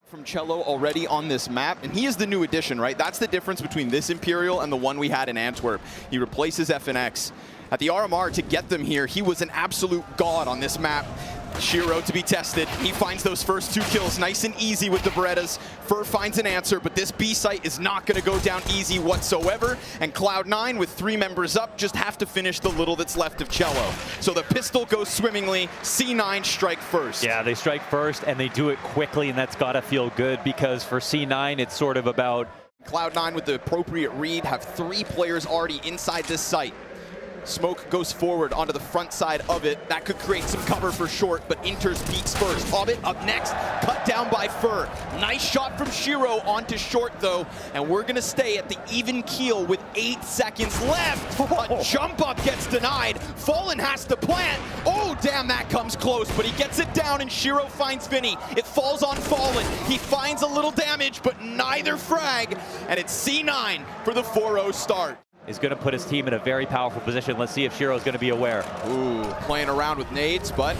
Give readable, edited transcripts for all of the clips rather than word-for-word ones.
From Cello already on this map, and he is the new addition, right? That's the difference between this Imperial and the one we had in Antwerp. He replaces FNX. At the RMR, to get them here, he was an absolute god on this map. Shiro to be tested. He finds those first 2 kills nice and easy with the Berettas. Fur finds an answer, but this B site is not going to go down easy whatsoever. And Cloud9, with 3 members up, just have to finish the little that's left of Cello. So the pistol goes swimmingly. C9 strike first. Yeah, they strike first, and they do it quickly, and that's got to feel good, because for C9, it's sort of about... Cloud9 with the appropriate read, have 3 players already inside this site. Smoke goes forward onto the front side of it. That could create some cover for short, but Inters peeks first. Hobbit up next, cut down by Fur. Nice shot from Shiro onto short though, and we're gonna stay at the even keel with 8 seconds left. A jump up gets denied. Fallen has to plant. Oh damn, that comes close, but he gets it down and Shiro finds Vinny. It falls on Fallen. He finds a little damage, but neither frag, and it's C9 for the 4-0 start. Is going to put his team in a very powerful position. Let's see if Shiro's going to be aware. Ooh, playing around with nades, but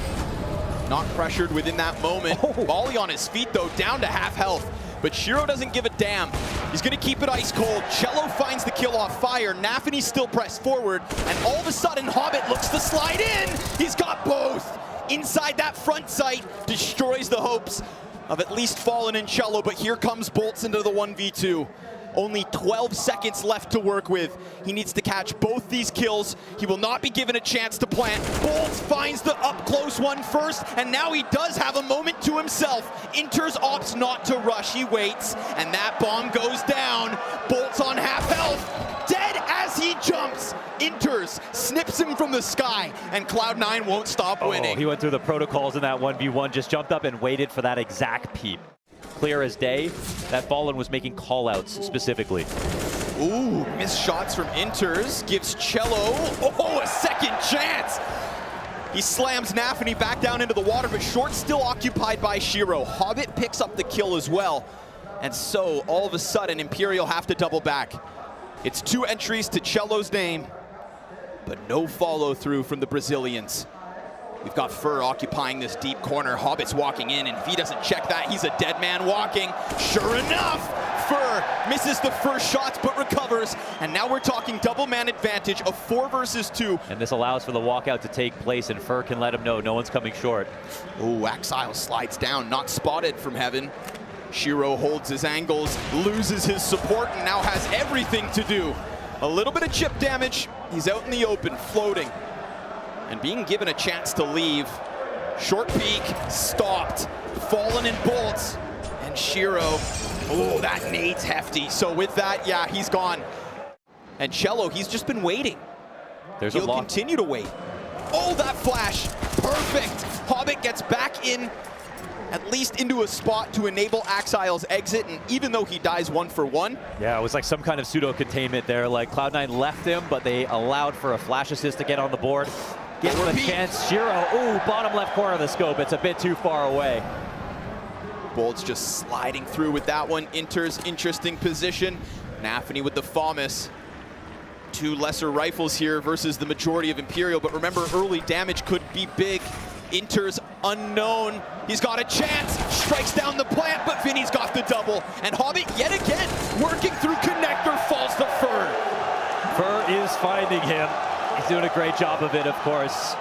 not pressured within that moment. Volley on his feet, though, down to half health. But Shiro doesn't give a damn. He's going to keep it ice cold. Cello finds the kill off fire. Nafany still pressed forward. And all of a sudden, Hobbit looks to slide in. He's got both. Inside that front sight, destroys the hopes of at least Fallen and Cello. But here comes Bolts into the 1v2. Only 12 seconds left to work with. He needs to catch both these kills. He will not be given a chance to plant. Bolts finds the up-close one first, and now he does have a moment to himself. Inters opts not to rush. He waits, and that bomb goes down. Bolts on half health. Dead as he jumps. Inters snips him from the sky, and Cloud9 won't stop winning. He went through the protocols in that 1v1, just jumped up and waited for that exact peep. Clear as day, that Fallen was making call-outs specifically. Ooh, missed shots from Inters, gives Cello, a second chance! He slams Nafany back down into the water, but Short's still occupied by Shiro. Hobbit picks up the kill as well. And so, all of a sudden, Imperial have to double back. It's 2 entries to Cello's name, but no follow-through from the Brazilians. We've got Fur occupying this deep corner. Hobbit's walking in, and if he doesn't check that, he's a dead man walking. Sure enough, Fur misses the first shots, but recovers. And now we're talking double man advantage of 4 versus 2. And this allows for the walkout to take place, and Fur can let him know no one's coming short. Ooh, Exile slides down, not spotted from heaven. Shiro holds his angles, loses his support, and now has everything to do. A little bit of chip damage. He's out in the open, floating. And being given a chance to leave. Short peek, stopped. Fallen in Bolts. And Shiro, oh, that nade's hefty. So with that, yeah, he's gone. And Cello, he's just been waiting. He'll continue to wait. Oh, that flash, perfect. Hobbit gets back in, at least into a spot to enable Exile's exit, and even though he dies 1 for 1. Yeah, it was like some kind of pseudo-containment there. Like Cloud9 left him, but they allowed for a flash assist to get on the board. Give him a chance. Shiro, ooh, bottom left corner of the scope. It's a bit too far away. Bolt's just sliding through with that one. Inter's interesting position. Nafany with the FAMAS. 2 lesser rifles here versus the majority of Imperial, but remember, early damage could be big. Inter's unknown. He's got a chance. Strikes down the plant, but Vinny's got the double. And Hobbit, yet again, working through connector, falls to Fur. Fur is finding him. He's doing a great job of it, of course.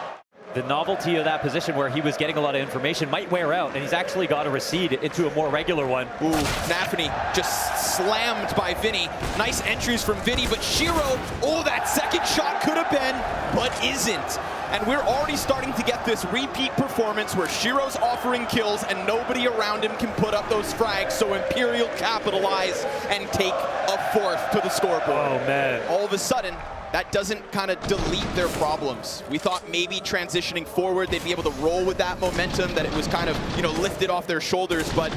The novelty of that position where he was getting a lot of information might wear out, and he's actually got to recede into a more regular one. Ooh, Nafany just slammed by Vinny. Nice entries from Vinny, but Shiro, oh, that second shot could have been, but isn't. And we're already starting to get this repeat performance where Shiro's offering kills and nobody around him can put up those frags, so Imperial capitalize and take a 4th to the scoreboard. Oh, man. All of a sudden, that doesn't kind of delete their problems. We thought maybe transitioning forward, they'd be able to roll with that momentum, that it was kind of, lifted off their shoulders, but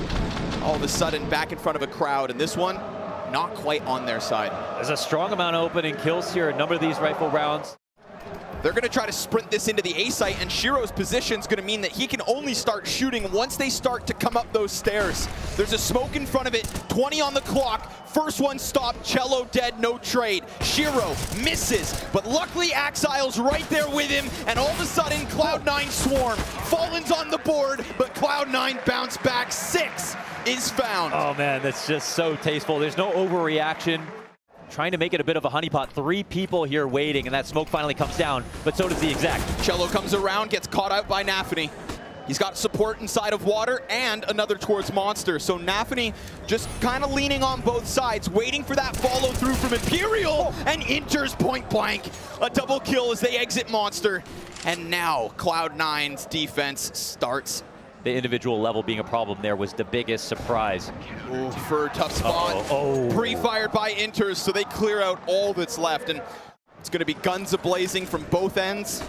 all of a sudden back in front of a crowd, and this one, not quite on their side. There's a strong amount of opening kills here, a number of these rifle rounds. They're going to try to sprint this into the A site, and Shiro's position is going to mean that he can only start shooting once they start to come up those stairs. There's a smoke in front of it, 20 on the clock. First one stopped, Cello dead, no trade. Shiro misses, but luckily Exile's right there with him, and all of a sudden Cloud9 swarm. Fallen's on the board, but Cloud9 bounce back 6. is found. Oh man, that's just so tasteful. There's no overreaction. Trying to make it a bit of a honeypot. 3 people here waiting, and that smoke finally comes down, but so does the exec. Cello comes around, gets caught out by Nafany. He's got support inside of water and another towards Monster. So Nafany just kind of leaning on both sides, waiting for that follow through from Imperial, and enters point blank. A double kill as they exit Monster. And now Cloud9's defense starts. The individual level being a problem there was the biggest surprise. Ooh, for a tough spot. Pre-fired by Inters, so they clear out all that's left. And it's going to be guns a-blazing from both ends.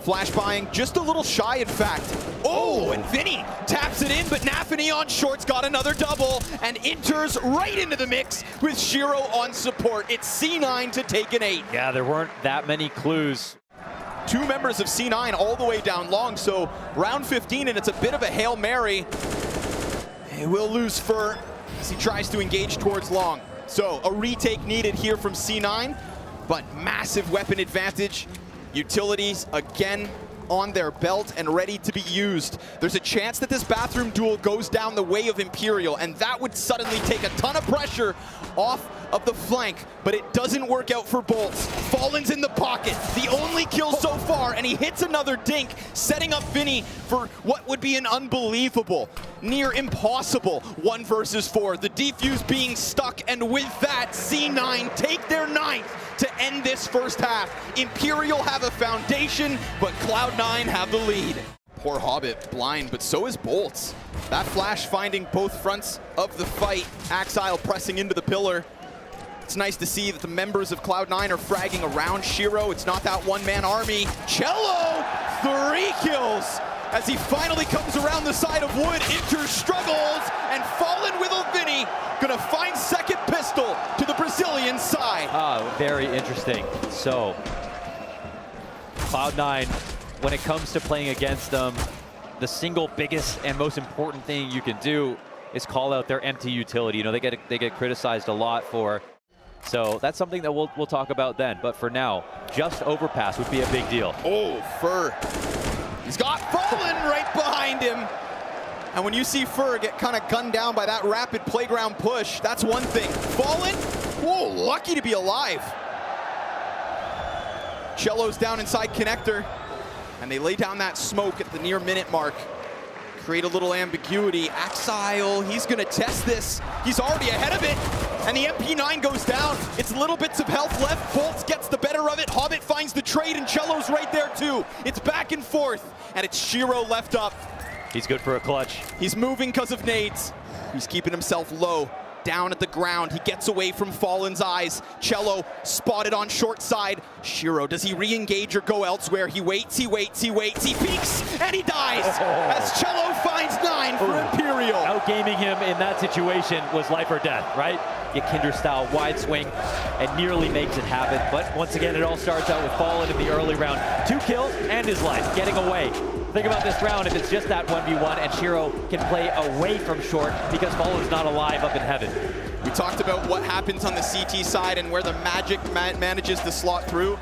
Flash buying, just a little shy, in fact. Oh, and Vinny taps it in, but Nafany on short's got another double, and enters right into the mix with Shiro on support. It's C9 to take an 8. Yeah, there weren't that many clues. 2 members of C9 all the way down long, so round 15, and it's a bit of a Hail Mary. He will lose Fur as he tries to engage towards long. So a retake needed here from C9, but massive weapon advantage. Utilities again on their belt and ready to be used. There's a chance that this bathroom duel goes down the way of Imperial, and that would suddenly take a ton of pressure off of the flank, but it doesn't work out for Bolts. Fallen's in the pocket, the only kill so far, and he hits another dink, setting up Vinny for what would be an unbelievable, near impossible 1 versus 4. The defuse being stuck, and with that, C9 take their 9th to end this first half. Imperial have a foundation, but Cloud9 have the lead. Poor Hobbit blind, but so is Bolts. That flash finding both fronts of the fight. Axile pressing into the pillar. It's nice to see that the members of Cloud9 are fragging around Shiro. It's not that one-man army. Cello, 3 kills as he finally comes around the side of wood. Inter struggles, and Fallen with Vinny gonna find second pistol to the Brazilian side. Very interesting. So, Cloud9, when it comes to playing against them, the single biggest and most important thing you can do is call out their empty utility. You know, they get criticized a lot for. So that's something that we'll talk about then. But for now, just overpass would be a big deal. Oh, Fur. He's got Fallen right behind him. And when you see Fur get kind of gunned down by that rapid playground push, that's one thing. Fallen, whoa, lucky to be alive. Cello's down inside connector, and they lay down that smoke at the near minute mark. Create a little ambiguity. Axile, he's gonna test this. He's already ahead of it, and the MP9 goes down. It's little bits of health left. Bolts gets the better of it. Hobbit finds the trade, and Cello's right there too. It's back and forth, and it's Shiro left up. He's good for a clutch. He's moving because of nades. He's keeping himself low, down at the ground. He gets away from Fallen's eyes. Cello spotted on short side. Shiro, does he re-engage or go elsewhere? He waits, he waits, he waits, he peeks, and he dies as Cello finds 9 for Imperial. Outgaming him in that situation was life or death, right? Kinder style wide swing and nearly makes it happen. But once again, it all starts out with Fallen in the early round. 2 kills and his life getting away. Think about this round if it's just that 1v1 and Shiro can play away from short because Fallen's not alive up in heaven. We talked about what happens on the CT side and where the Magic manages to slot through.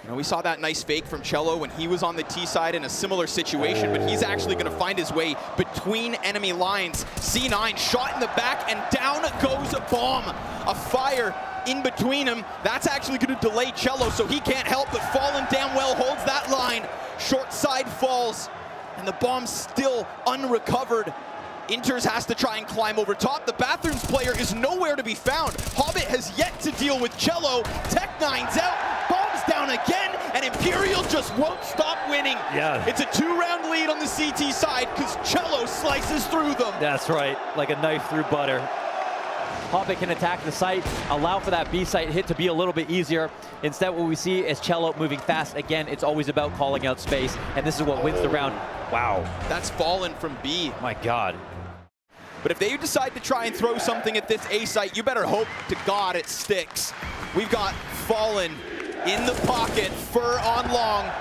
You know, we saw that nice fake from Cello when he was on the T side in a similar situation, but he's actually going to find his way between enemy lines. C9 shot in the back, and down goes a bomb. A fire in between him. That's actually going to delay Cello, so he can't help, but Fallen damn well holds that line. Short side falls, and the bomb's still unrecovered. Inters has to try and climb over top. The Bathrooms player is nowhere to be found. Hobbit has yet to deal with Cello. Tech9's out, bomb's down again, and Imperial just won't stop winning. Yeah. It's a 2-round lead on the CT side because Cello slices through them. That's right, like a knife through butter. Hobbit can attack the site, allow for that B site hit to be a little bit easier. Instead, what we see is Cello moving fast. Again, it's always about calling out space, and this is what wins the round. Wow. That's Fallen from B. My God. But if they decide to try and throw something at this A site, you better hope to God it sticks. We've got Fallen in the pocket, Fur on long.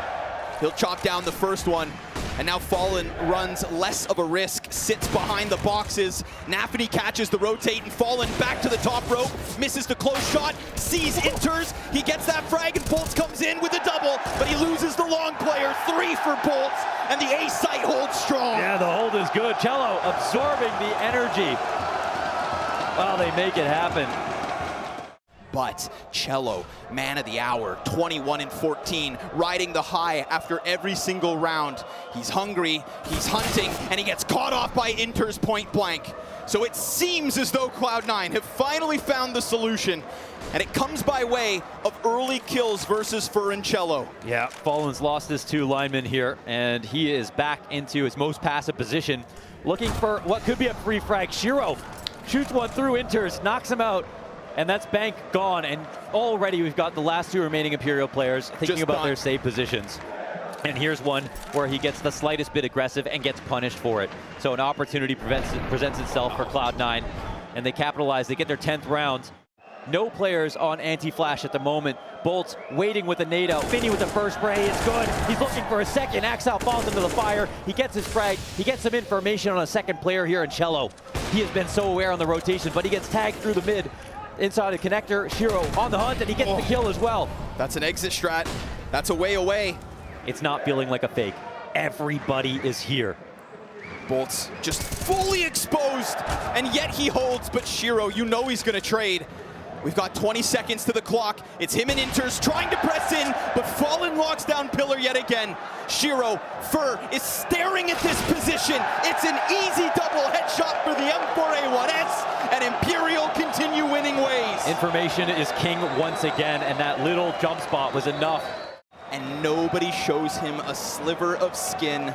He'll chop down the first one. And now Fallen runs less of a risk, sits behind the boxes. Nafany catches the rotate, and Fallen back to the top rope, misses the close shot, sees Inters, he gets that frag, and Bolts comes in with a double, but he loses the long player. 3 for bolts, and the A site holds strong. Yeah, the hold is good. Cello absorbing the energy. Well, they make it happen. But Cello, man of the hour, 21 and 14, riding the high after every single round. He's hungry, he's hunting, and he gets caught off by Inter's point blank. So it seems as though Cloud9 have finally found the solution, and it comes by way of early kills versus FUR and Cello. Yeah, Fallen's lost his 2 linemen here, and he is back into his most passive position, looking for what could be a free frag. Shiro shoots one through Inters, knocks him out, and that's Bank gone, and already we've got the last 2 remaining Imperial players thinking about their save positions. And here's one where he gets the slightest bit aggressive and gets punished for it. So an opportunity presents itself for Cloud9, and they capitalize. They get their 10th round. No players on anti-flash at the moment. Bolts waiting with a nade out. Vinny with the first spray, it's good. He's looking for a second. Axel falls into the fire. He gets his frag. He gets some information on a second player here in Cello. He has been so aware on the rotation, but he gets tagged through the mid. Inside a connector, Shiro on the hunt, and he gets the kill as well. That's an exit strat. That's a way away. It's not feeling like a fake. Everybody is here. Bolts just fully exposed, and yet he holds, but Shiro, you know he's gonna trade. We've got 20 seconds to the clock. It's him and Inters trying to press in, but Fallen locks down Pillar yet again. Shiro, FUR is staring at this position. It's an easy double headshot for the M4A1S, and Imperial continue winning ways. Information is king once again, and that little jump spot was enough. And nobody shows him a sliver of skin.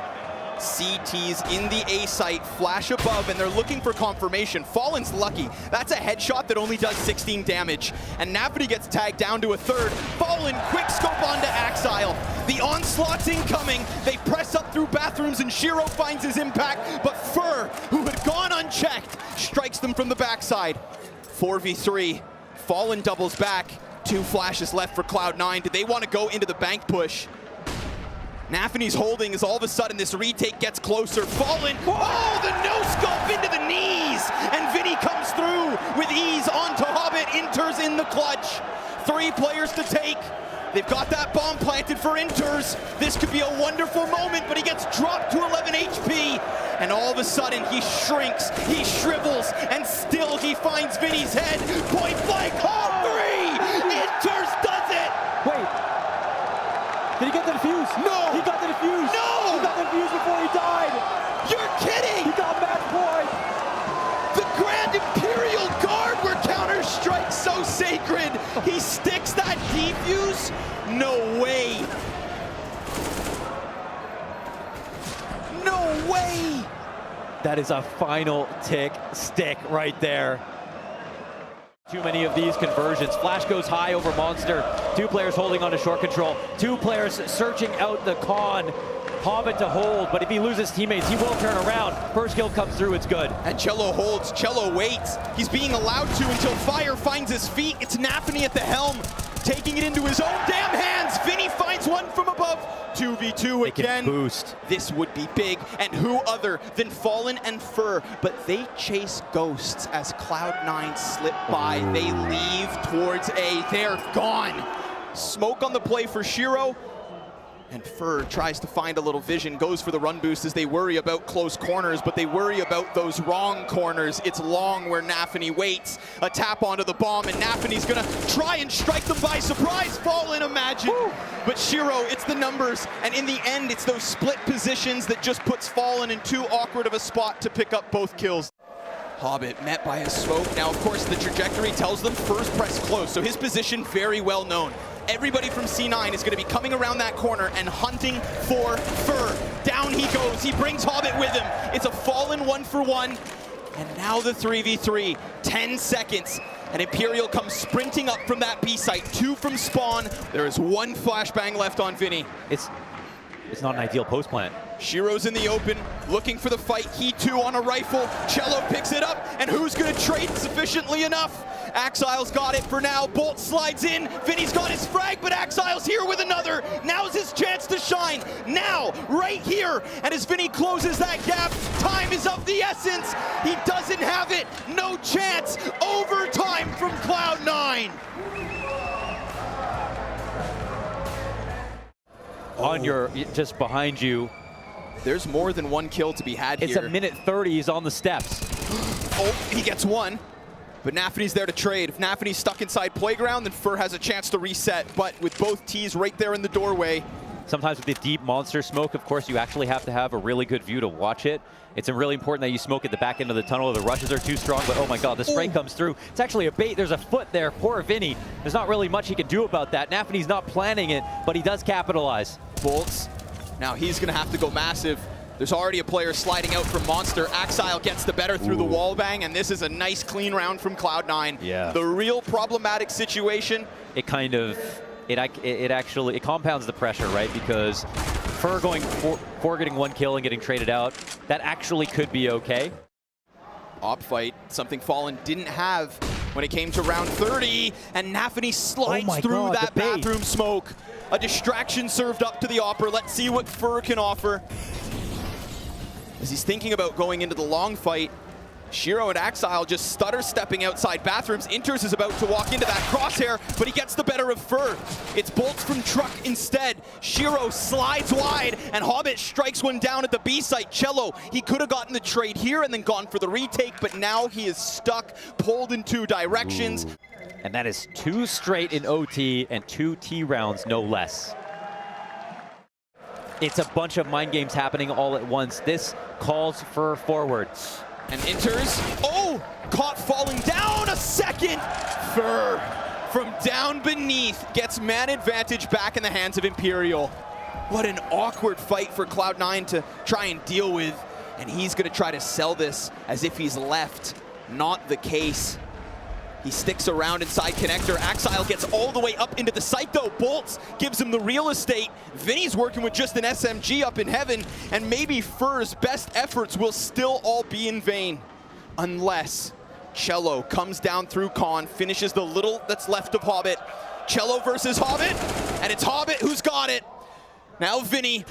CT's in the A site, flash above, and they're looking for confirmation. Fallen's lucky. That's a headshot that only does 16 damage. And Nafity gets tagged down to a 3rd. Fallen, quick scope onto Axile. The onslaught's incoming. They press up through bathrooms, and Shiro finds his impact, but FUR, who had gone unchecked, strikes them from the backside. 4v3, Fallen doubles back. 2 flashes left for Cloud9. Do they want to go into the bank push? Nafity's holding as all of a sudden this retake gets closer. Fallen, oh, the no-scope into the knees! And Vinny comes through with ease onto Hobbit. Inters in the clutch. 3 players to take. They've got that bomb planted for Inters. This could be a wonderful moment, but he gets dropped to 11 HP. And all of a sudden he shrinks, he shrivels, and still he finds Vinny's head. Point blank, all 3! Inters does it! Wait. Did he get the defuse? No! He got the defuse! No! He got the defuse before he died! You're kidding! He got match point! The Grand Imperial Guard, where Counter-Strike's so sacred! He sticks that defuse? No way! No way! That is a final tick stick right there. Too many of these conversions. Flash goes high over Monster. 2 players holding on to short control. 2 players searching out the con. Hobbit to hold, but if he loses teammates, he will turn around. First kill comes through, it's good. And Cello holds, Cello waits. He's being allowed to until Fire finds his feet. It's Nafany at the helm, taking it into his own damn hands. Vinny finds one from above. 2v2 again. Boost. This would be big, and who other than Fallen and FUR, but they chase ghosts as Cloud9 slip by. They leave towards A. They're gone. Smoke on the play for Shiro. And FUR tries to find a little vision, goes for the run boost as they worry about close corners, but they worry about those wrong corners. It's long where Nafany waits. A tap onto the bomb, and Nafany's gonna try and strike them by surprise. Fallen, imagine. Woo. But Shiro, it's the numbers, and in the end, it's those split positions that just puts Fallen in too awkward of a spot to pick up both kills. Hobbit met by a smoke. Now, of course, the trajectory tells them first press close, so his position very well known. Everybody from C9 is going to be coming around that corner and hunting for FUR. Down he goes. He brings Hobbit with him. It's a Fallen 1-for-1. And now the 3v3. 10 seconds. And Imperial comes sprinting up from that B site. 2 from spawn. There is 1 flashbang left on Vinny. It's not an ideal post plant. Shiro's in the open, looking for the fight. He too on a rifle. Cello picks it up, and who's gonna trade sufficiently enough? Axile's got it for now. Bolt slides in. Vinny's got his frag, but Axile's here with another. Now's his chance to shine. Now, right here. And as Vinny closes that gap, time is of the essence. He doesn't have it. No chance. Overtime from Cloud9. on your, just behind you. There's more than one kill to be had here. It's a minute 30, he's on the steps. Oh, he gets one. But Nafany's there to trade. If Nafany's stuck inside playground, then Fur has a chance to reset. But with both T's right there in the doorway. Sometimes with the deep monster smoke, of course, you actually have to have a really good view to watch it. It's really important that you smoke at the back end of the tunnel. The rushes are too strong, but oh my god, the spray comes through. It's actually a bait. There's a foot there. Poor Vinny. There's not really much he can do about that. Nafany's not planning it, but he does capitalize. Bolts. Now he's going to have to go massive. There's already a player sliding out from Monster. Axile gets the better through the wall bang, and this is a nice clean round from Cloud9. Yeah. The real problematic situation. It kind of, it actually compounds the pressure, right? Because Fur going for getting one kill and getting traded out, that actually could be okay. Op fight, something Fallen didn't have when it came to round 30, and Nafany slides through that bathroom smoke. A distraction served up to the Opper. Let's see what Fur can offer. As he's thinking about going into the long fight, Shiro and Axile just stutter stepping outside bathrooms. Inters is about to walk into that crosshair, but he gets the better of Fur. It's bolts from Truck instead. Shiro slides wide, and Hobbit strikes one down at the B site. Cello, he could have gotten the trade here and then gone for the retake, but now he is stuck, pulled in two directions. And that is 2 straight in OT and 2 T rounds, no less. It's a bunch of mind games happening all at once. This calls for forward. And Inters, caught falling down a second. Fur, from down beneath, gets man advantage back in the hands of Imperial. What an awkward fight for Cloud9 to try and deal with. And he's gonna try to sell this as if he's left. Not the case. He sticks around inside connector. Axile gets all the way up into the site though. Bolts gives him the real estate. Vinny's working with just an SMG up in heaven, and maybe Fur's best efforts will still all be in vain. Unless Cello comes down through Con, finishes the little that's left of Hobbit. Cello versus Hobbit, and it's Hobbit who's got it. Now Vinny,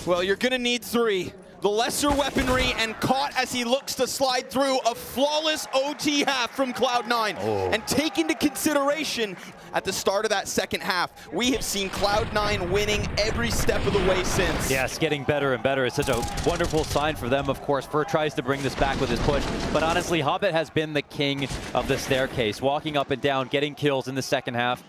well, you're gonna need 3. The lesser weaponry, and caught as he looks to slide through a flawless OT half from Cloud9. And take into consideration, at the start of that second half, we have seen Cloud9 winning every step of the way since. Yes, getting better and better. It's such a wonderful sign for them, of course. Fur tries to bring this back with his push, but honestly, Hobbit has been the king of the staircase, walking up and down, getting kills in the second half.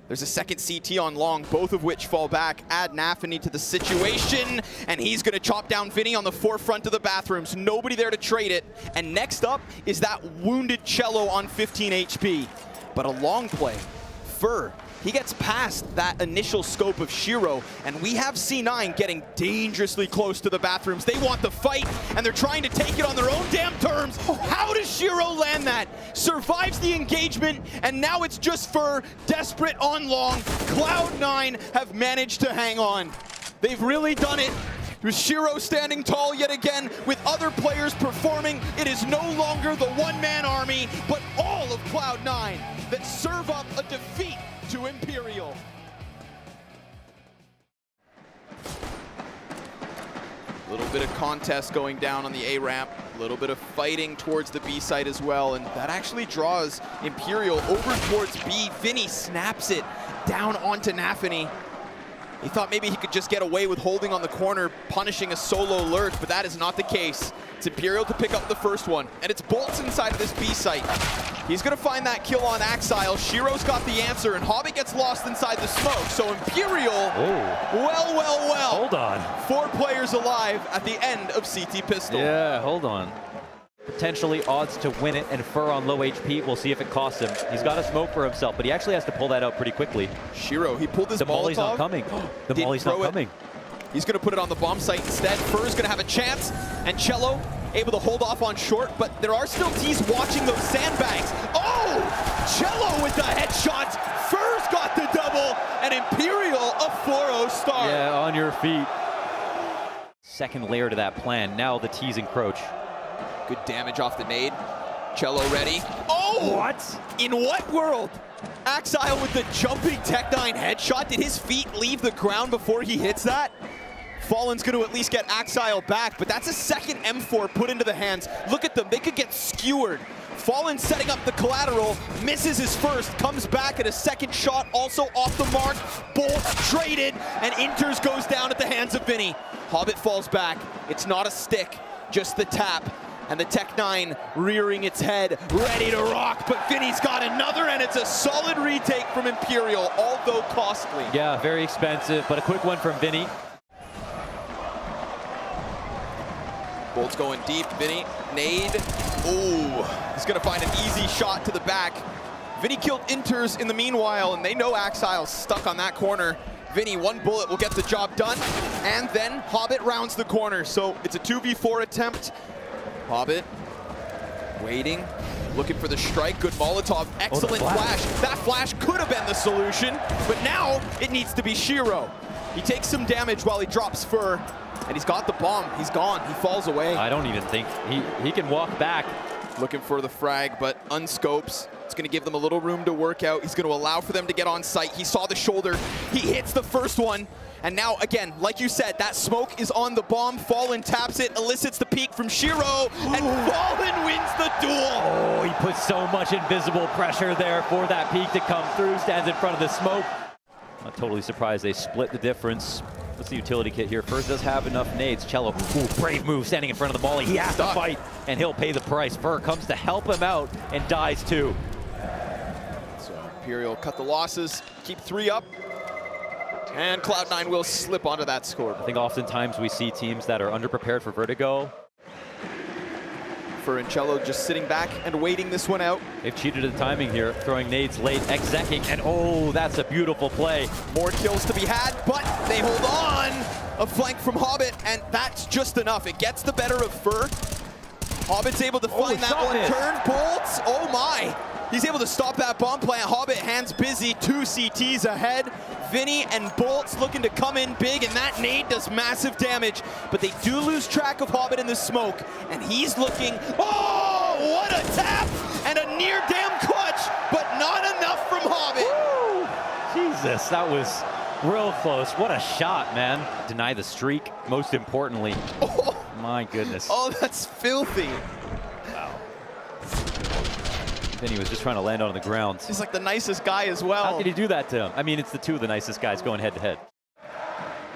There's a second CT on long, both of which fall back. Add Nafany to the situation, and he's gonna chop down Vinny on the forefront of the bathrooms. Nobody there to trade it. And next up is that wounded Cello on 15 HP. But a long play. Fur, he gets past that initial scope of Shiro, and we have C9 getting dangerously close to the bathrooms. They want the fight, and they're trying to take it on their own damn terms. How does Shiro land that? Survives the engagement, and now it's just Fur, desperate on long. Cloud9 have managed to hang on. They've really done it. With Shiro standing tall yet again, with other players performing, it is no longer the one-man army, but all of Cloud9 that serve up a defeat to Imperial. A little bit of contest going down on the A ramp, a little bit of fighting towards the B site as well, and that actually draws Imperial over towards B. Vinny snaps it down onto Nafany. He thought maybe he could just get away with holding on the corner, punishing a solo lurk, but that is not the case. It's Imperial to pick up the first one, and it's Bolts inside of this B site. He's gonna find that kill on Axile. Shiro's got the answer, and Hobbit gets lost inside the smoke. So Imperial, well. Hold on. 4 players alive at the end of CT Pistol. Yeah, hold on. Potentially odds to win it, and Fur on low HP. We'll see if it costs him. He's got a smoke for himself, but he actually has to pull that out pretty quickly. Shiro, he pulled his Molotov. The Molly's not coming. The Molly's not coming. He's going to put it on the bomb site instead. Fur's going to have a chance, and Cello able to hold off on short, but there are still T's watching those sandbags. Cello with the headshot. Fur's got the double, and Imperial a 4-0 start. Yeah, on your feet. Second layer to that plan. Now the T's encroach. Good damage off the nade. Cello ready. What? In what world? Axile with the jumping Tech9 headshot. Did his feet leave the ground before he hits that? Fallen's going to at least get Axile back, but that's a second M4 put into the hands. Look at them. They could get skewered Fallen setting up the collateral, misses his first, comes back at a second shot, also off the mark. Bolts traded, and Inters goes down at the hands of Vinny. Hobbit falls back. It's not a stick, just the tap. And the Tech9 rearing its head, ready to rock, but Vinny's got another, and it's a solid retake from Imperial, although costly. Yeah, very expensive, but a quick one from Vinny. Bolt's going deep, Vinny, nade. Ooh, he's gonna find an easy shot to the back. Vinny killed Inters in the meanwhile, and they know Axile's stuck on that corner. Vinny, one bullet will get the job done, and then Hobbit rounds the corner, so it's a 2v4 attempt. Hobbit waiting, looking for the strike. Good Molotov, excellent flash. That flash could have been the solution, but now it needs to be Shiro. He takes some damage while he drops Fur, and he's got the bomb. He's gone, he falls away. I don't even think he can walk back. Looking for the frag, but unscopes. It's gonna give them a little room to work out. He's gonna allow for them to get on site. He saw the shoulder, he hits the first one. And now, again, like you said, that smoke is on the bomb. Fallen taps it, elicits the peek from Shiro, and Fallen wins the duel. Oh, he puts so much invisible pressure there for that peek to come through, stands in front of the smoke. Not totally surprised they split the difference. What's the utility kit here? First does have enough nades. Cello, ooh, brave move, standing in front of the molly. He has to fight, and he'll pay the price. Fur comes to help him out and dies too. So Imperial cut the losses, keep 3 up. And Cloud9 will slip onto that scoreboard. I think oftentimes we see teams that are underprepared for Vertigo. Fur and Cello just sitting back and waiting this one out. They've cheated at the timing here, throwing nades late, execing, and oh, that's a beautiful play. More kills to be had, but they hold on. A flank from Hobbit, and that's just enough. It gets the better of Fur. Hobbit's able to find that one. Turn, Bolts, oh my. He's able to stop that bomb plant. Hobbit hands busy, 2 CTs ahead. Vinny and Bolts looking to come in big, and that nade does massive damage. But they do lose track of Hobbit in the smoke, and he's looking, oh, what a tap! And a near damn clutch, but not enough from Hobbit. Woo! Jesus, that was real close. What a shot, man. Deny the streak, most importantly. Oh. My goodness. Oh, that's filthy. Wow. Then he was just trying to land on the ground. He's like the nicest guy as well. How could he do that to him? I mean, it's the 2 of the nicest guys going head to head.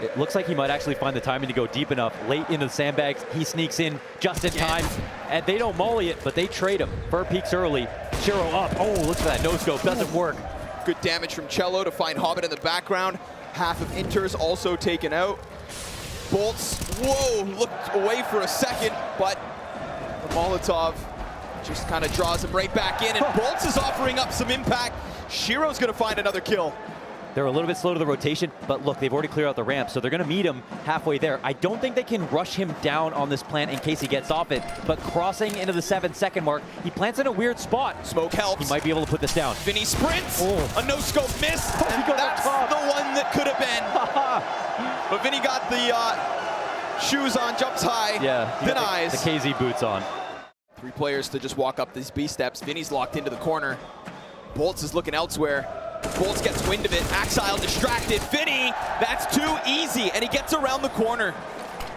It looks like he might actually find the timing to go deep enough. Late into the sandbags, he sneaks in just in time. And they don't molly it, but they trade him. Fur peaks early. Shiro up. Oh, look at that no-scope. Doesn't work. Good damage from Cello to find Hobbit in the background. Half of Inters also taken out. Bolts, whoa, looked away for a second, but the Molotov just kind of draws him right back in, and Bolts is offering up some impact. Shiro's gonna find another kill. They're a little bit slow to the rotation, but look, they've already cleared out the ramp, so they're gonna meet him halfway there. I don't think they can rush him down on this plant in case he gets off it, but crossing into the 7-second mark, he plants in a weird spot. Smoke helps. He might be able to put this down. Vinny sprints, a no-scope miss, and that's the one that could have been. But Vinny got the shoes on, jumps high, denies. The KZ boots on. 3 players to just walk up these B steps. Vinny's locked into the corner. Bolts is looking elsewhere. Bolts gets wind of it. Axile distracted. Vinny, that's too easy, and he gets around the corner.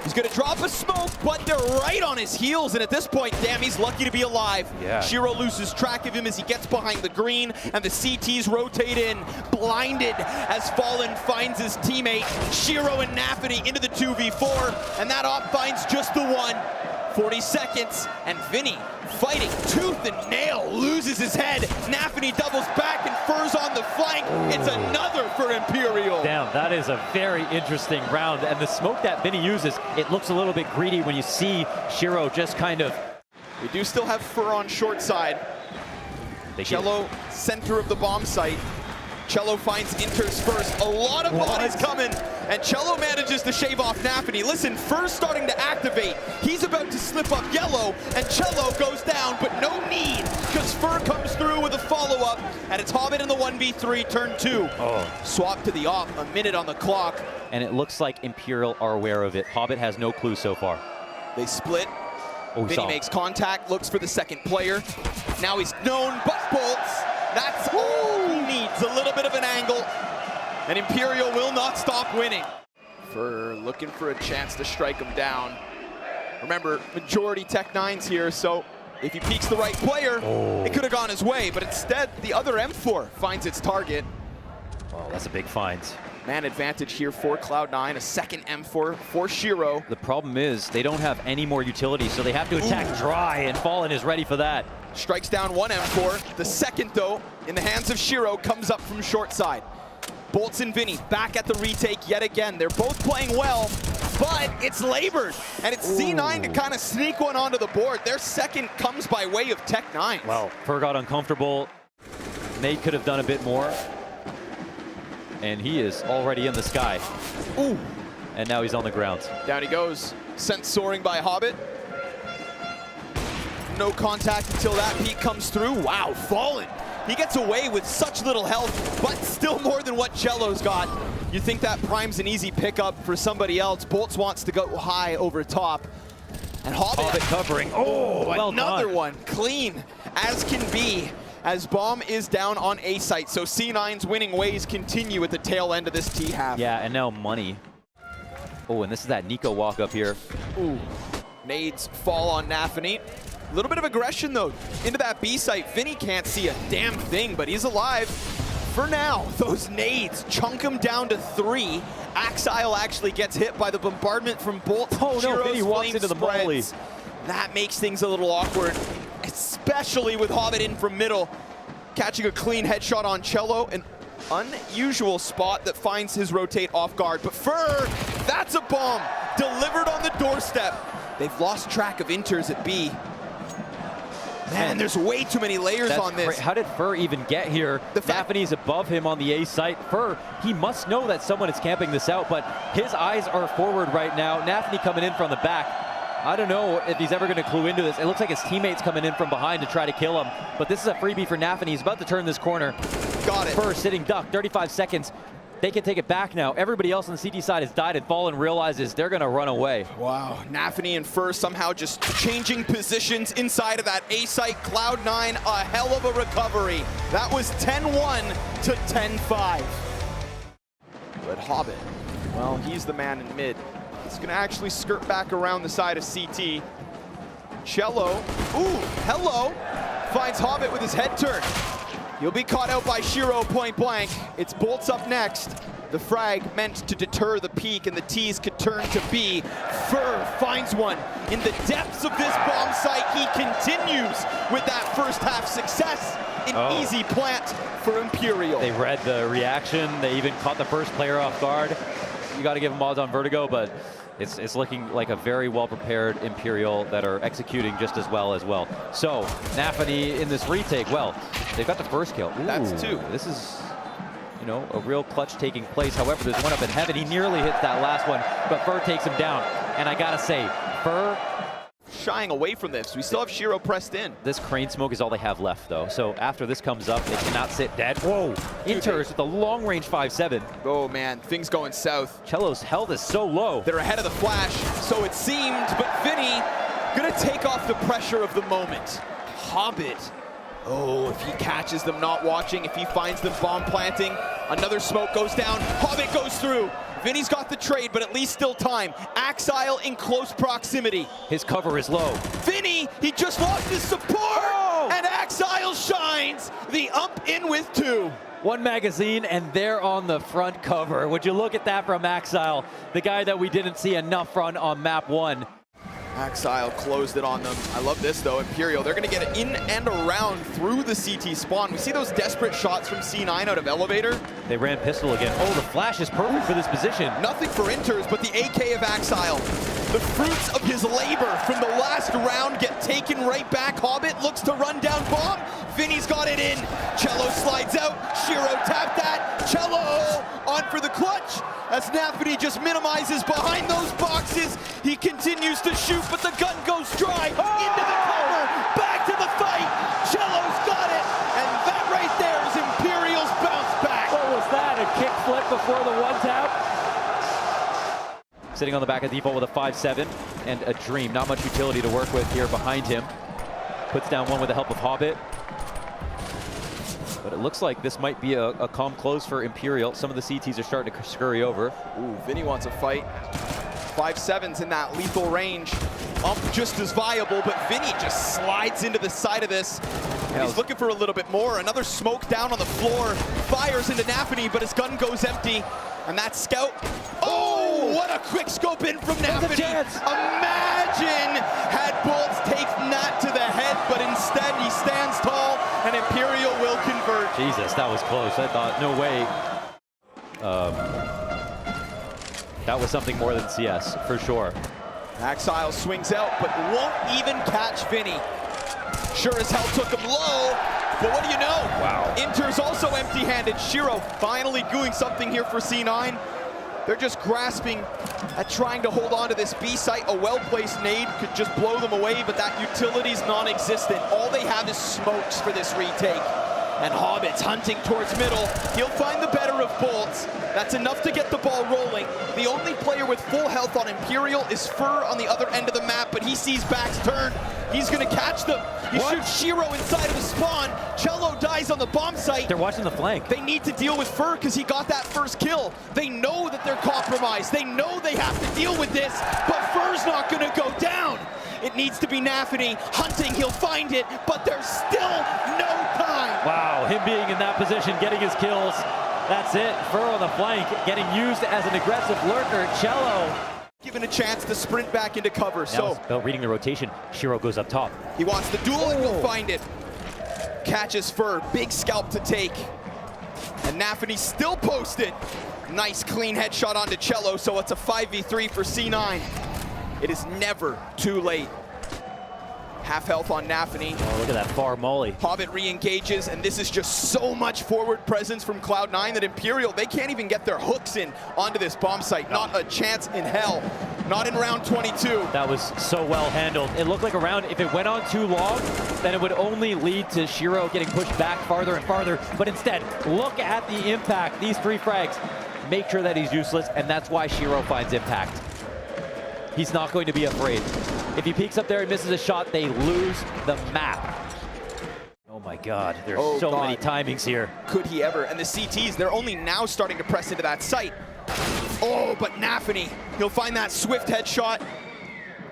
He's gonna drop a smoke, but they're right on his heels, and at this point, damn, he's lucky to be alive. Yeah. Shiro loses track of him as he gets behind the green, and the CTs rotate in, blinded as Fallen finds his teammate. Shiro and Nafany into the 2v4, and that op finds just the one. 40 seconds, and Vinny fighting tooth and nail, loses his head. Nafany doubles back and Fur's on the flank. It's another for Imperial. Damn, that is a very interesting round. And the smoke that Vinny uses, it looks a little bit greedy when you see Shiro just kind of... We do still have Fur on short side. Cello, center of the bomb site. Cello finds Inters first. A lot of bodies coming, and Cello manages to shave off Nafany. Listen, Fur's starting to activate. He's about to slip up yellow, and Cello goes down, but no need, because Fur comes through with a follow-up, and it's Hobbit in the 1v3, turn 2. Swap to the op, a minute on the clock. And it looks like Imperial are aware of it. Hobbit has no clue so far. They split. Vinny makes contact, looks for the second player. Now he's known, but Bolts. That's all he needs, a little bit of an angle, and Imperial will not stop winning. Fur looking for a chance to strike him down. Remember, majority Tech9s here, so If he peeks the right player, it could have gone his way, but instead, the other M4 finds its target. Oh, that's a big find. Man advantage here for Cloud9, a second M4 for Shiro. The problem is they don't have any more utility, so they have to attack dry, and Fallen is ready for that. Strikes down one M4. The second, though, in the hands of Shiro, comes up from short side. Bolts and Vinny back at the retake yet again. They're both playing well, but it's labored. And it's C9 to kind of sneak one onto the board. Their second comes by way of Tech9. Well, Fur got uncomfortable. Nate could have done a bit more. And he is already in the sky. Ooh. And now he's on the ground. Down he goes. Sent soaring by Hobbit. No contact until that peak comes through. Wow, Fallen. He gets away with such little health, but still more than what Cello's got. You think that prime's an easy pickup for somebody else. Bolts wants to go high over top. And Hobbit covering. Oh, well another done. one. Clean as can be, as Bomb is down on A site. So C9's winning ways continue at the tail end of this T-half. Yeah, and now money. Oh, and this is that Niko walk up here. Ooh. Nades fall on Nafany. A little bit of aggression, though, into that B site. Vinny can't see a damn thing, but he's alive. For now, those nades chunk him down to 3. Axile actually gets hit by the bombardment from Bolt. Oh no, Vinny walks into the molly. That makes things a little awkward, especially with Hobbit in from middle. Catching a clean headshot on Cello, an unusual spot that finds his rotate off guard. But Fur, that's a bomb, delivered on the doorstep. They've lost track of Inters at B. Man, there's way too many layers on this. How did Fur even get here? Nafany's above him on the A site. Fur, he must know that someone is camping this out, but his eyes are forward right now. Nafany coming in from the back. I don't know if he's ever going to clue into this. It looks like his teammates coming in from behind to try to kill him, but this is a freebie for Nafany. He's about to turn this corner. Got it. Fur sitting duck, 35 seconds. They can take it back now. Everybody else on the CT side has died, and Fallen realizes they're going to run away. Wow, Nafany and Fur somehow just changing positions inside of that A site. Cloud9, a hell of a recovery. That was 10-1 to 10-5. But Hobbit, well, he's the man in mid. He's going to actually skirt back around the side of CT. Cello, ooh, hello, finds Hobbit with his head turn. He'll be caught out by Shiro point blank. It's Bolts up next. The frag meant to deter the peak, and the T's could turn to B. Fur finds one in the depths of this bomb site. He continues with that first half success. An easy plant for Imperial. They read the reaction. They even caught the first player off guard. You got to give them odds on Vertigo, but it's looking like a very well-prepared Imperial that are executing just as well. So, Nafany in this retake, well, they've got the first kill. Ooh, that's 2. This is, you know, a real clutch taking place. However, there's one up in heaven. He nearly hits that last one, but Fur takes him down. And I gotta say, Fur shying away from this. We still have Shiro pressed in. This crane smoke is all they have left, though. So after this comes up, they cannot sit dead. Whoa! Inters with the long-range 5-7. Oh, man, things going south. Cello's health is so low. They're ahead of the flash, so it seemed, but Vinny gonna take off the pressure of the moment. Hobbit. Oh, if he catches them not watching, if he finds them bomb planting, another smoke goes down, Hobbit goes through. Vinny's got the trade, but at least still time. Axile in close proximity. His cover is low. Vinny, he just lost his support, and Axile shines. The ump in with 2. One magazine, and they're on the front cover. Would you look at that from Axile, the guy that we didn't see enough from on map 1. Axile closed it on them. I love this, though. Imperial, they're going to get it in and around through the CT spawn. We see those desperate shots from C9 out of elevator. They ran pistol again. Oh, the flash is perfect for this position. Nothing for Inters, but the AK of Axile. The fruits of his labor from the last round get taken right back. Hobbit looks to run down Bomb. Vinny's got it in. Cello slides out. Shiro tapped that. Cello on for the clutch. As Nafany just minimizes behind those boxes. He continues to shoot, but the gun goes dry. Into the cover. Back to the fight. Cello's got it. And that right there is Imperial's bounce back. What was that? A kick flip before the one tap? Sitting on the back of default with a 5-7 and a Dream. Not much utility to work with here behind him. Puts down one with the help of Hobbit. But it looks like this might be a calm close for Imperial. Some of the CTs are starting to scurry over. Ooh, Vinny wants a fight. 5.7's in that lethal range. Just as viable, but Vinny just slides into the side of this. And he's looking for a little bit more. Another smoke down on the floor. Fires into Nafany, but his gun goes empty. And that scout. Oh, what a quick scope in from Nafany. Imagine had Bolts taken that to the head, but instead he stands tall and Imperial will convert. Jesus, that was close. I thought, no way. That was something more than CS, for sure. Exile swings out, but won't even catch Vinny. Sure as hell took him low, but what do you know? Wow. Inter's also empty-handed. Shiro finally doing something here for C9. They're just grasping at trying to hold on to this B site. A well-placed nade could just blow them away, but that utility's non-existent. All they have is smokes for this retake. And Hobbit's hunting towards middle. He'll find the better of Bolts. That's enough to get the ball rolling. The only player with full health on Imperial is Fur on the other end of the map, but he sees backs turned. He's gonna catch them. He shoots Shiro inside of the spawn. Cello dies on the bomb site. They're watching the flank. They need to deal with Fur because he got that first kill. They know that they're compromised. They know they have to deal with this, but Fur's not gonna go down. It needs to be Nafany hunting. He'll find it, but there's still no time. Wow, him being in that position, getting his kills. That's it. Fur on the flank, getting used as an aggressive lurker. Cello given a chance to sprint back into cover. So Bell reading the rotation. Shiro goes up top. He wants the duel and will find it. Catches Fur, big scalp to take. And Nafany still posted. Nice clean headshot onto Cello, so it's a 5v3 for C9. It is never too late. Half health on Nafany. Oh, look at that far molly. Hobbit re-engages, and this is just so much forward presence from Cloud9 that Imperial, they can't even get their hooks in onto this bomb site. Not a chance in hell. Not in round 22. That was so well handled. It looked like a round, if it went on too long, then it would only lead to Shiro getting pushed back farther and farther. But instead, look at the impact. These 3 frags make sure that he's useless, and that's why Shiro finds impact. He's not going to be afraid. If he peeks up there and misses a shot, they lose the map. Oh my God, there's many timings here. Could he ever? And the CTs, they're only now starting to press into that site. Oh, but Nafany, he'll find that swift headshot.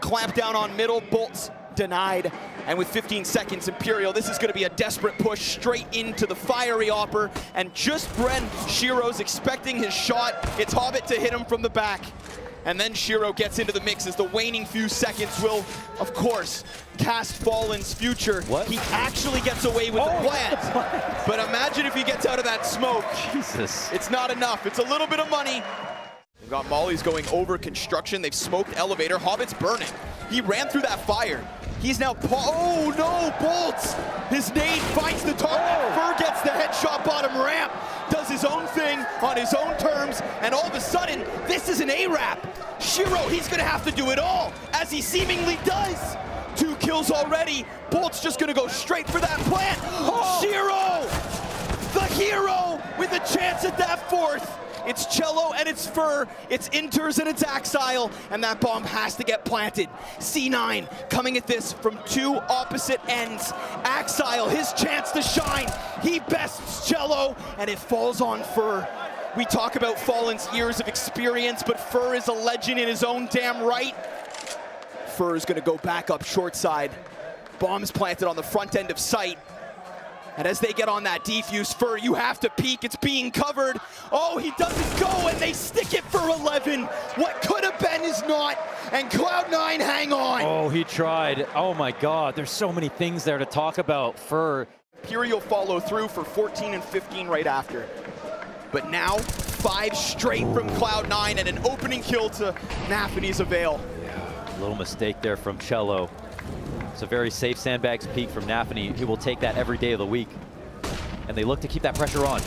Clamp down on middle, Bolts denied. And with 15 seconds, Imperial, this is gonna be a desperate push straight into the fiery Opper. And just when Shiro's expecting his shot, it's Hobbit to hit him from the back. And then Shiro gets into the mix as the waning few seconds will, of course, cast Fallen's future. What? He actually gets away with the plant. But imagine if he gets out of that smoke. Jesus. It's not enough. It's a little bit of money. They've got mollies going over construction. They've smoked elevator. Hobbit's burning. He ran through that fire. He's now, oh no, Bolts! His nade finds the target. Fur gets the headshot bottom ramp, does his own thing on his own terms, and all of a sudden, this is an A-Rap. Shiro, he's gonna have to do it all, as he seemingly does. 2 kills already. Bolt's just gonna go straight for that plant. Shiro, the hero, with a chance at that 4th. It's Cello and it's Fur, it's Inters and it's Exile, and that bomb has to get planted. C9 coming at this from 2 opposite ends. Exile, his chance to shine. He bests Cello, and it falls on Fur. We talk about Fallen's years of experience, but Fur is a legend in his own damn right. Fur is gonna go back up short side. Bombs planted on the front end of site. And as they get on that defuse, Fur, you have to peek. It's being covered. Oh, he doesn't go, and they stick it for 11. What could have been is not, and Cloud9 hang on. Oh, he tried. Oh my God, there's so many things there to talk about. Fur. Imperial follow through for 14 and 15 right after. But now, 5 straight from Cloud9 and an opening kill to Nafany's avail. A little mistake there from Cello. It's a very safe sandbags peek from Nafany. He will take that every day of the week. And they look to keep that pressure on.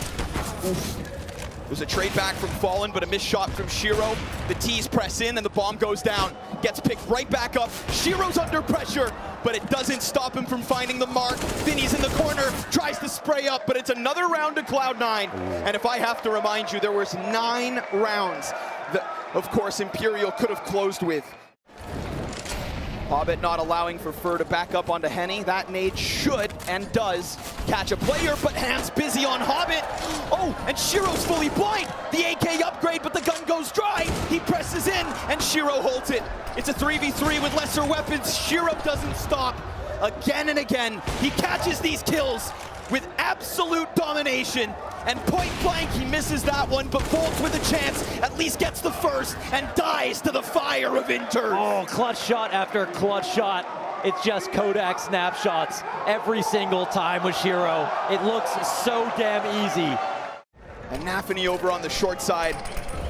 There's a trade back from Fallen, but a missed shot from Shiro. The T's press in and the bomb goes down. Gets picked right back up. Shiro's under pressure, but it doesn't stop him from finding the mark. Vinny's in the corner, tries to spray up, but it's another round to Cloud9. And if I have to remind you, there was 9 rounds that, of course, Imperial could have closed with. Hobbit not allowing for Fur to back up onto Henny. That nade should and does catch a player, but hands busy on Hobbit. Oh, and Shiro's fully blind. The AK upgrade, but the gun goes dry. He presses in, and Shiro holds it. It's a 3v3 with lesser weapons. Shiro doesn't stop. Again and again, he catches these kills with absolute domination. And point blank, he misses that one, but Bolts with a chance, at least gets the first, and dies to the fire of Inter. Oh, clutch shot after clutch shot. It's just Kodak snapshots every single time with Shiro. It looks so damn easy. And Nafany over on the short side.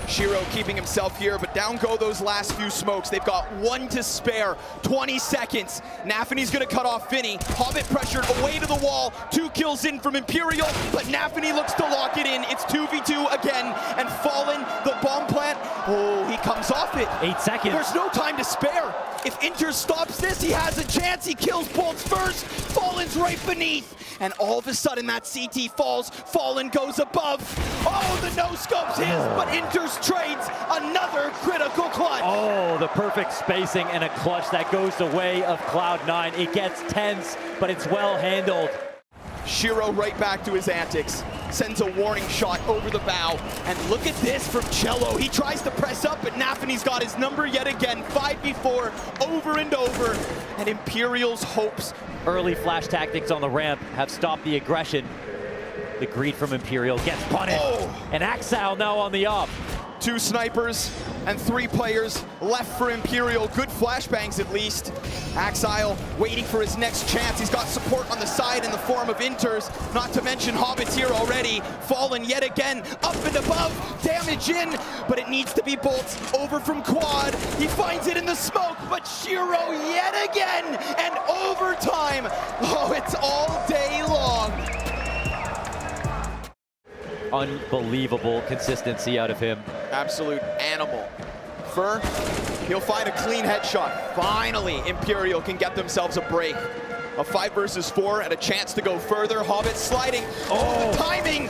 Shiro keeping himself here, but down go those last few smokes. They've got one to spare, 20 seconds. Nafany's gonna cut off Vinny. Hobbit pressured away to the wall. 2 kills in from Imperial, but Nafany looks to lock it in. It's 2v2 again, and Fallen, the bomb plant, oh, he comes off it. 8 seconds. There's no time to spare. If Inter stops this, he has a chance. He kills Bolts first. Fallen's right beneath. And all of a sudden, that CT falls. Fallen goes above. Oh, the no-scope's his, but Inter's trades another critical clutch. Oh, the perfect spacing and a clutch that goes the way of Cloud9. It gets tense, but it's well handled. Shiro right back to his antics. Sends a warning shot over the bow. And look at this from Cello. He tries to press up, but Nafany's got his number yet again. 5v4, over and over. And Imperial's hopes. Early flash tactics on the ramp have stopped the aggression. The greed from Imperial gets punished. Oh. And Axile now on the up. 2 snipers and 3 players left for Imperial. Good flashbangs at least. Axile waiting for his next chance. He's got support on the side in the form of Inters, not to mention Hobbit's here already. Fallen yet again, up and above, damage in, but it needs to be Bolts over from Quad. He finds it in the smoke, but Shiro yet again, and overtime. Oh, it's all day long. Unbelievable consistency out of him. Absolute animal. Fur, he'll find a clean headshot. Finally, Imperial can get themselves a break. A 5 versus 4 and a chance to go further. Hobbit sliding. Oh, the timing.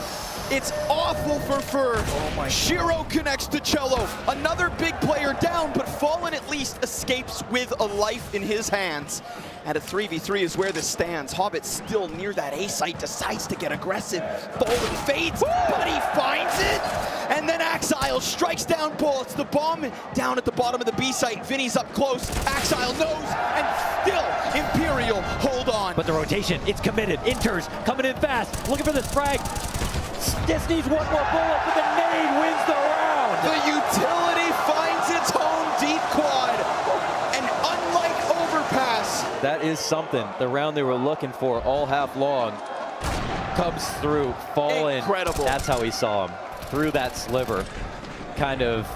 It's awful for Fur. Oh my. Shiro connects to Cello. Another big player down, but Fallen at least escapes with a life in his hands. And a 3v3 is where this stands. Hobbit still near that A site, decides to get aggressive. Fallen fades, but he finds it. And then Axile strikes down Bullets. The bomb down at the bottom of the B site. Vinny's up close. Axile knows, and still Imperial hold on. But the rotation, it's committed. Inters coming in fast, looking for this frag. This needs one more bullet, but the nade wins the round. The utility finds its home deep quad. And unlike overpass, that is something. The round they were looking for all half long comes through. Fallen. Incredible. That's how he saw him. Through that sliver. Kind of.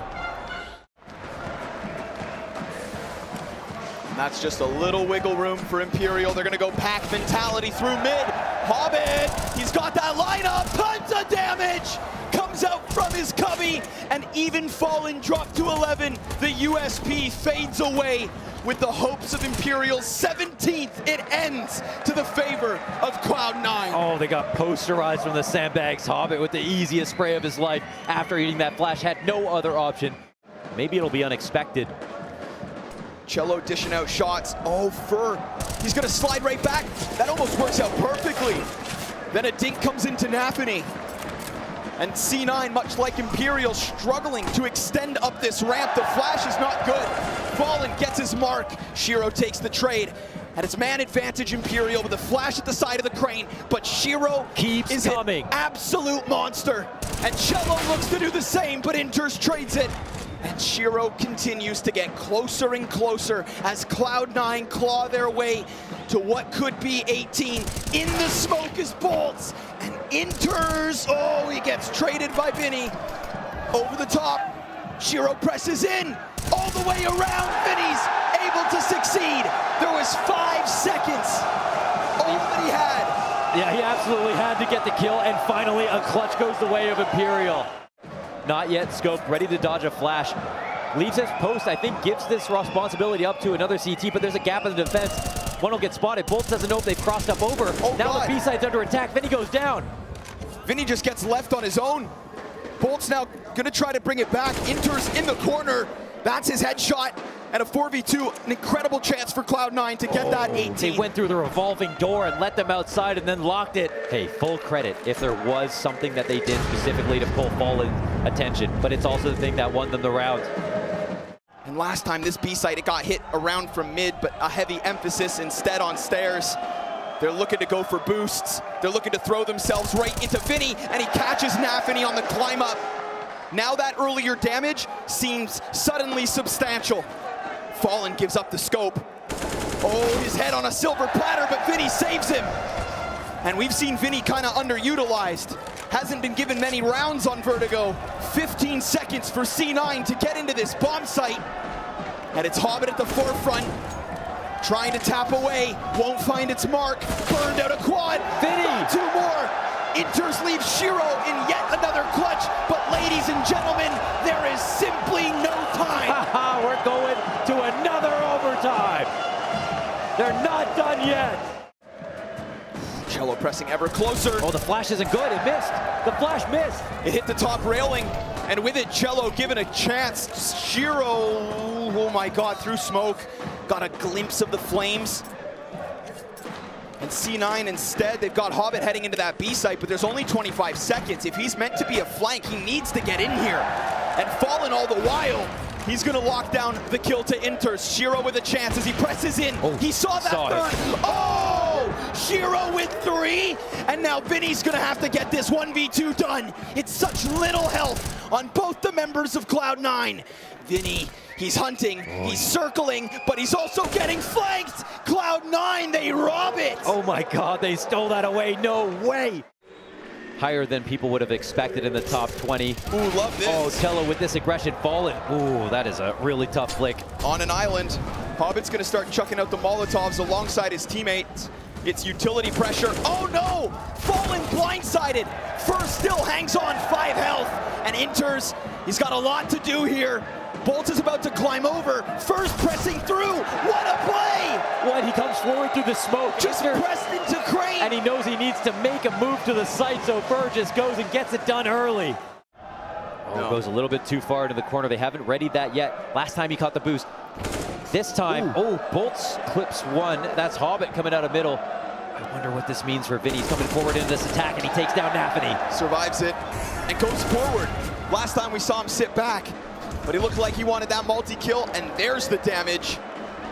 And that's just a little wiggle room for Imperial. They're gonna go pack mentality through mid. Hobbit, he's got that lineup, tons of damage! Comes out from his cubby, and even Fallen dropped to 11. The USP fades away with the hopes of Imperial's 17th. It ends to the favor of Cloud9. Oh, they got posterized from the sandbags. Hobbit with the easiest spray of his life after eating that flash, had no other option. Maybe it'll be unexpected. Cello dishing out shots. Oh, Fur, he's gonna slide right back. That almost works out perfectly. Then a dink comes into Nafany. And C9, much like Imperial, struggling to extend up this ramp. The flash is not good. Fallen gets his mark. Shiro takes the trade. And it's man advantage Imperial with a flash at the side of the crane. But Shiro keeps coming. An absolute monster. And Cello looks to do the same, but Inters trades it. And Shiro continues to get closer and closer as Cloud9 claw their way to what could be 18. In the smoke is Bolts, and Inters, oh, he gets traded by Vinny. Over the top, Shiro presses in, all the way around, Vinny's able to succeed. There was 5 seconds, all that he had. Yeah, he absolutely had to get the kill, and finally a clutch goes the way of Imperial. Not yet scoped, ready to dodge a flash. Leaves his post, I think gives this responsibility up to another CT, but there's a gap in the defense. One will get spotted. Bolts doesn't know if they've crossed up over. Oh, now God. the B-side's under attack. Vinny goes down. Vinny just gets left on his own. Bolts now gonna try to bring it back. Inters in the corner. That's his headshot. And a 4v2, an incredible chance for Cloud9 to get that 18. They went through the revolving door and let them outside and then locked it. Hey, full credit if there was something that they did specifically to pull Fallen's attention, but it's also the thing that won them the round. And last time this B site, it got hit around from mid, but a heavy emphasis instead on stairs. They're looking to go for boosts. They're looking to throw themselves right into Vinny, and he catches Nafany on the climb up. Now that earlier damage seems suddenly substantial. Fallen gives up the scope. Oh, his head on a silver platter, but Vinny saves him. And we've seen Vinny kind of underutilized. Hasn't been given many rounds on Vertigo. 15 seconds for C9 to get into this bomb site. And it's Hobbit at the forefront, trying to tap away. Won't find its mark. Burned out a quad. Vinny! Two more. Inters leave Shiro in yet another clutch. But ladies and gentlemen, there is simply no time. We're going to another overtime. They're not done yet. Cello pressing ever closer. Oh, the flash isn't good. It missed. The flash missed. It hit the top railing, and with it, Cello given a chance. Shiro, oh my God, through smoke, got a glimpse of the flames. And C9 instead, they've got Hobbit heading into that B site, but there's only 25 seconds. If he's meant to be a flank, he needs to get in here. And Fallen all the while, he's gonna lock down the kill to Inters. Shiro with a chance as he presses in. Oh, he saw that burn. Oh! Shiro with 3, and now Vinny's gonna have to get this 1v2 done. It's such little health on both the members of Cloud9. Vinny, he's hunting, he's circling, but he's also getting flanked. Cloud9, they rob it. Oh my God, they stole that away. No way. Higher than people would have expected in the top 20. Ooh, love this. Oh, Cello with this aggression Fallen. Ooh, that is a really tough flick. On an island, Hobbit's gonna start chucking out the Molotovs alongside his teammates. It's utility pressure. Oh no! Fallen blindsided. First still hangs on 5 health. And Inters, he's got a lot to do here. Bolt is about to climb over. First pressing through. What a play! What? He comes forward through the smoke. Just pressed into Crane. And he knows he needs to make a move to the site, so Burgess goes and gets it done early. Oh, goes a little bit too far into the corner. They haven't readied that yet. Last time he caught the boost. This time, Bolts clips 1. That's Hobbit coming out of middle. I wonder what this means for Vinny. He's coming forward into this attack, and he takes down Nafany. Survives it and goes forward. Last time we saw him sit back, but he looked like he wanted that multi-kill, and there's the damage.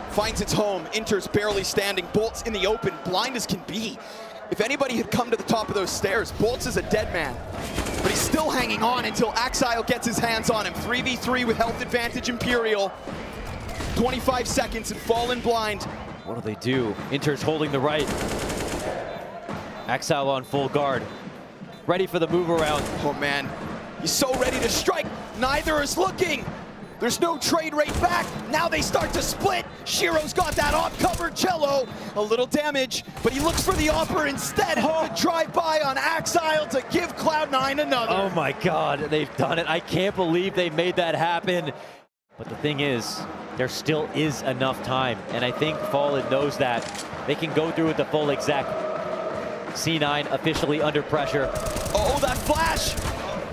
Finds its home. Inter's barely standing. Bolts in the open, blind as can be. If anybody had come to the top of those stairs, Bolts is a dead man. But he's still hanging on until Axile gets his hands on him. 3v3 with health advantage Imperial. 25 seconds and Fallen blind. What do they do? Inter's holding the right. Axile on full guard. Ready for the move around. Oh man, he's so ready to strike. Neither is looking. There's no trade rate back. Now they start to split. Shiro's got that off cover. Cello, a little damage, but he looks for the offer instead. To drive by on Axile to give Cloud9 another. Oh my God, they've done it. I can't believe they made that happen. But the thing is, there still is enough time, and I think Fallen knows that. They can go through with the full exec. C9 officially under pressure. Oh, that flash!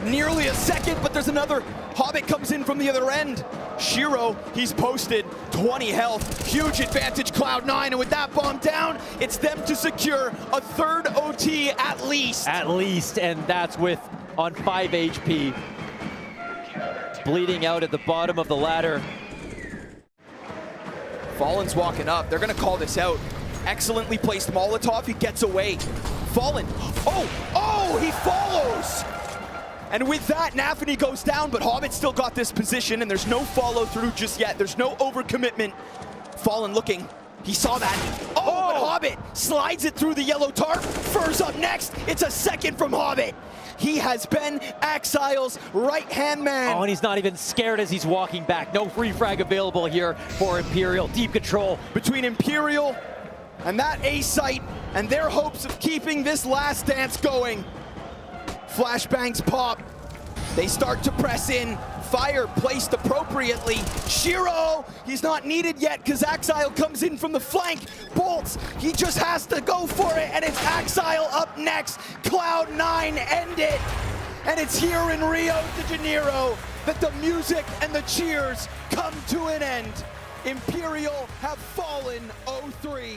Nearly a second, but there's another. Hobbit comes in from the other end. Shiro, he's posted 20 health. Huge advantage, Cloud9, and with that bomb down, it's them to secure a 3rd OT at least. At least, and that's with on 5 HP. Bleeding out at the bottom of the ladder. Fallen's walking up. They're gonna call this out. Excellently placed Molotov. He gets away. Fallen. Oh, he follows. And with that, Nafany goes down, but Hobbit still got this position, and there's no follow through just yet. There's no overcommitment. Fallen looking. He saw that. Oh, but Hobbit slides it through the yellow tarp. Fur's up next. It's a second from Hobbit. He has been Axile's right-hand man. Oh, and he's not even scared as he's walking back. No free frag available here for Imperial. Deep control. Between Imperial and that A site and their hopes of keeping this last dance going. Flashbangs pop. They start to press in. Fire placed appropriately. Shiro, he's not needed yet because Axile comes in from the flank. Bolts, he just has to go for it, and it's Axile up next. Cloud9 end it. And it's here in Rio de Janeiro that the music and the cheers come to an end. Imperial have fallen 0-3.